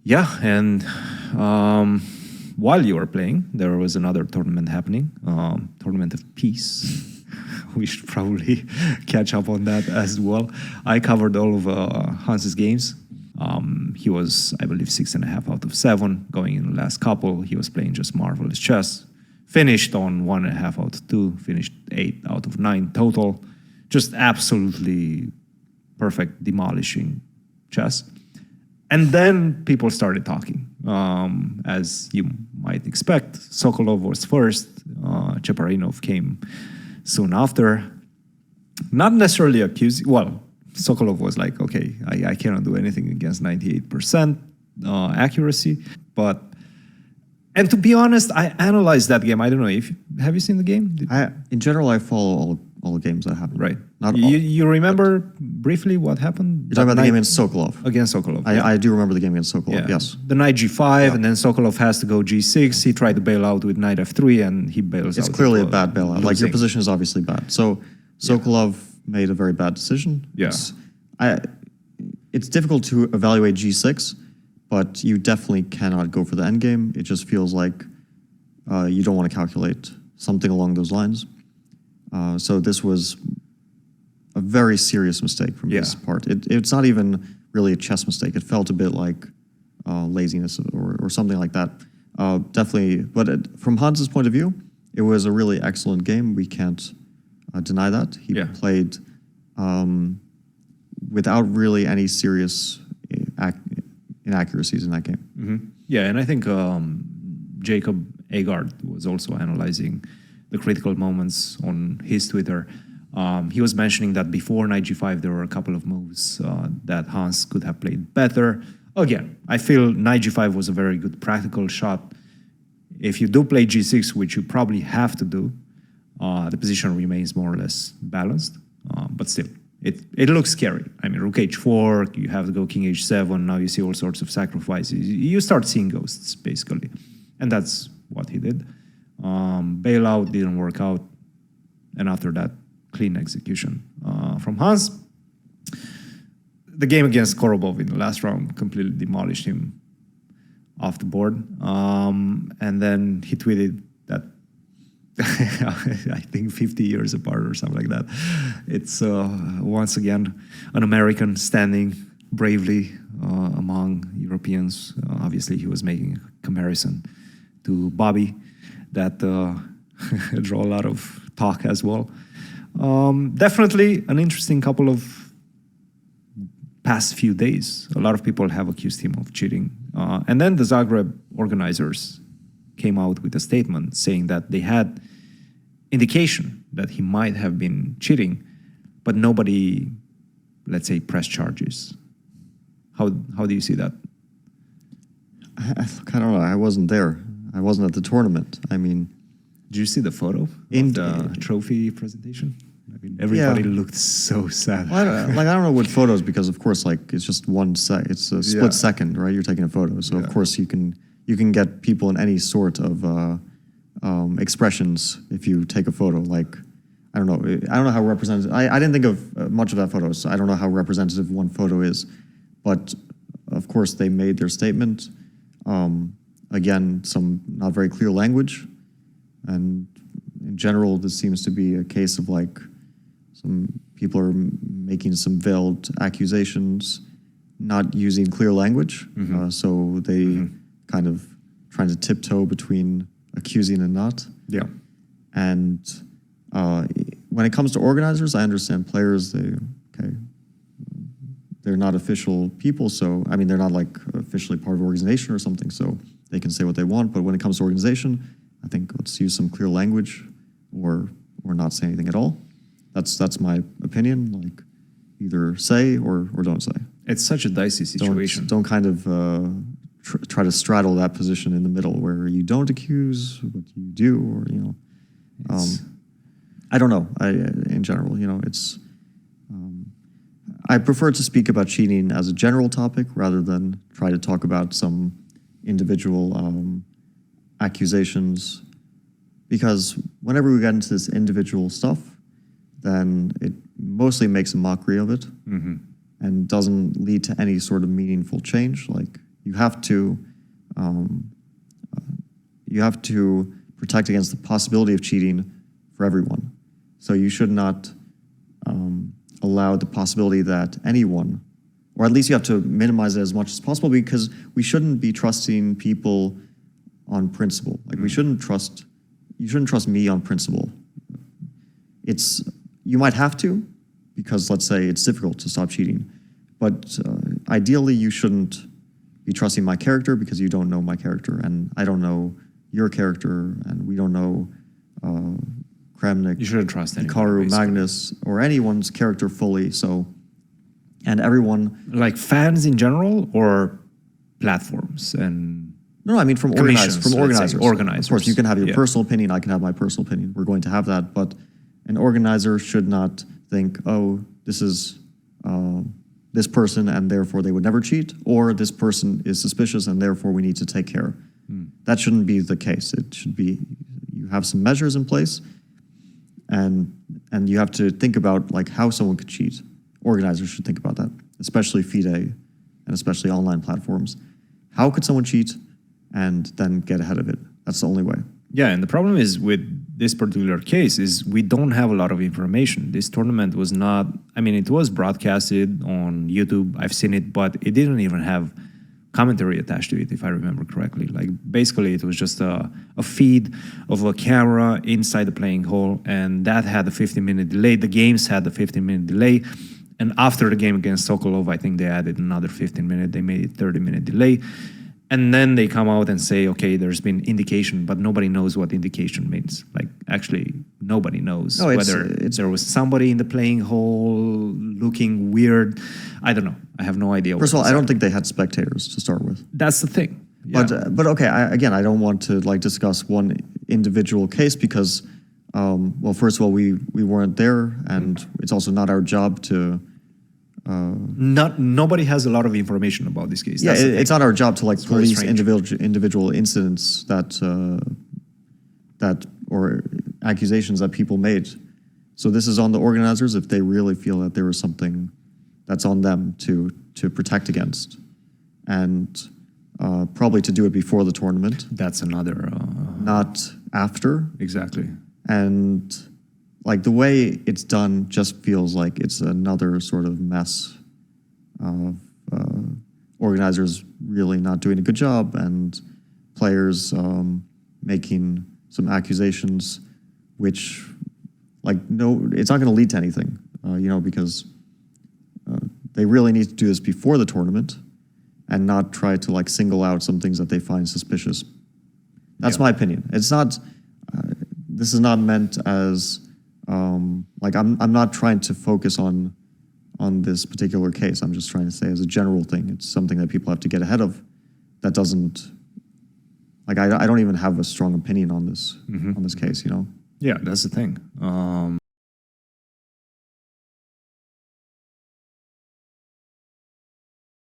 Yeah, and while you were playing, there was another tournament happening, Tournament of Peace. We should probably catch up on that as well. I covered all of Hans's games. He was, I believe, 6.5 out of 7 going in the last couple. He was playing just marvelous chess. Finished on 1.5 out of 2. Finished 8 out of 9 total. Just absolutely perfect, demolishing chess. And then people started talking. As you might expect, Sokolov was first. Cheparinov came soon after. Not necessarily accusing. Well, Sokolov was like, okay, I cannot do anything against 98% accuracy. And to be honest, I analyzed that game. I don't know have you seen the game? In general, I follow all the games that happen. Right. Not you remember briefly what happened? You're talking about the game against Sokolov. Against Sokolov. I do remember the game against Sokolov. Yeah. Yes. The knight g5, and then Sokolov has to go g6. He tried to bail out with knight f3, and he bails out. It's clearly a bad bailout. Like, your position is obviously bad. So Sokolov made a very bad decision. Yeah. It's difficult to evaluate g6, but you definitely cannot go for the endgame. It just feels like you don't want to calculate something along those lines. So this was a very serious mistake from his part. It's not even really a chess mistake. It felt a bit like laziness or something like that. Definitely, but from Hans's point of view, it was a really excellent game. We can't deny that. He played without really any serious inaccuracies in that game. Mm-hmm. Yeah, and I think Jacob Agard was also analyzing the critical moments on his Twitter. He was mentioning that before knight g5, there were a couple of moves that Hans could have played better. Again, I feel knight g5 was a very good practical shot. If you do play g6, which you probably have to do, the position remains more or less balanced. But still, it looks scary. I mean, rook h4, you have to go king h7, now you see all sorts of sacrifices. You start seeing ghosts, basically. And that's what he did. Bailout didn't work out. And after that, clean execution from Hans. The game against Korobov in the last round completely demolished him off the board. And then he tweeted that I think 50 years apart or something like that. It's once again an American standing bravely among Europeans. Obviously, he was making a comparison to Bobby that draw a lot of talk as well. Definitely an interesting couple of past few days. A lot of people have accused him of cheating. And then the Zagreb organizers came out with a statement saying that they had indication that he might have been cheating, but nobody, let's say, pressed charges. How do you see that? I don't know. I wasn't there. I wasn't at the tournament. I mean, did you see the photo of the trophy presentation? I mean, everybody looked so sad. Well, I don't know what photos, because of course, like, it's just it's a split second, right? You're taking a photo, so of course you can get people in any sort of expressions if you take a photo. Like, I don't know how representative. I didn't think of much of that photo, so I don't know how representative one photo is. But of course, they made their statement. Again, some not very clear language, and in general, this seems to be a case of like some people are making some veiled accusations, not using clear language. So they kind of trying to tiptoe between accusing and not. Yeah. And when it comes to organizers, I understand players, they're not official people, so, I mean, they're not like officially part of an organization or something, so they can say what they want. But when it comes to organization, I think let's use some clear language or not say anything at all. That's my opinion. Like, either say or don't say. It's such a dicey situation. Don't kind of try to straddle that position in the middle where you don't accuse, but you do, or, you know. I don't know. In general, you know, it's. I prefer to speak about cheating as a general topic rather than try to talk about some individual accusations, because whenever we get into this individual stuff, then it mostly makes a mockery of it and doesn't lead to any sort of meaningful change. Like, You have to protect against the possibility of cheating for everyone. So you should not allow the possibility that anyone, or at least you have to minimize it as much as possible, because we shouldn't be trusting people on principle. Like you shouldn't trust me on principle. You might have to, because let's say it's difficult to stop cheating, but ideally you shouldn't be trusting my character, because you don't know my character, and I don't know your character, and we don't know Kramnik, You shouldn't trust anyone, Hikaru, basically. Magnus, or anyone's character fully. So, and everyone. Like fans in general, or platforms and No, I mean from commissions, organizers. Organizers. Of course, you can have your Yeah. personal opinion. I can have my personal opinion. We're going to have that, but an organizer should not think, oh, this is this person, and therefore they would never cheat, or this person is suspicious, and therefore we need to take care. That shouldn't be the case. It should be you have some measures in place, and you have to think about like how someone could cheat. Organizers should think about that, especially FIDE and especially online platforms. How could someone cheat and then get ahead of it? That's the only way. Yeah, and the problem is with this particular case is we don't have a lot of information. This tournament was not, I mean, it was broadcasted on YouTube. I've seen it, but it didn't even have commentary attached to it, if I remember correctly. Like basically it was just a feed of a camera inside the playing hall, and that had a 15-minute delay. The games had a 15-minute delay. And after the game against Sokolov, I think they added another 15-minute. They made it 30-minute delay. And then they come out and say, okay, there's been indication, but nobody knows what indication means. Like, actually, nobody knows whether there was somebody in the playing hall looking weird. I don't know. I have no idea. First of all, I don't think they had spectators to start with. That's the thing. Yeah. But okay, I don't want to like discuss one individual case because, well, first of all, we weren't there, and it's also not our job to. Nobody has a lot of information about this case. Yeah, it's not our job to like police strange. individual incidents that or accusations that people made. So this is on the organizers if they really feel that there was something that's on them to protect against, and probably to do it before the tournament. That's another. Not after. Exactly. And like the way it's done just feels like it's another sort of mess of organizers really not doing a good job, and players making some accusations which like it's not going to lead to anything, because they really need to do this before the tournament and not try to like single out some things that they find suspicious. That's my opinion. It's not, this is not meant as, like I'm not trying to focus on this particular case. I'm just trying to say as a general thing, it's something that people have to get ahead of. That doesn't, like I don't even have a strong opinion on this, on this case, Yeah, that's the thing.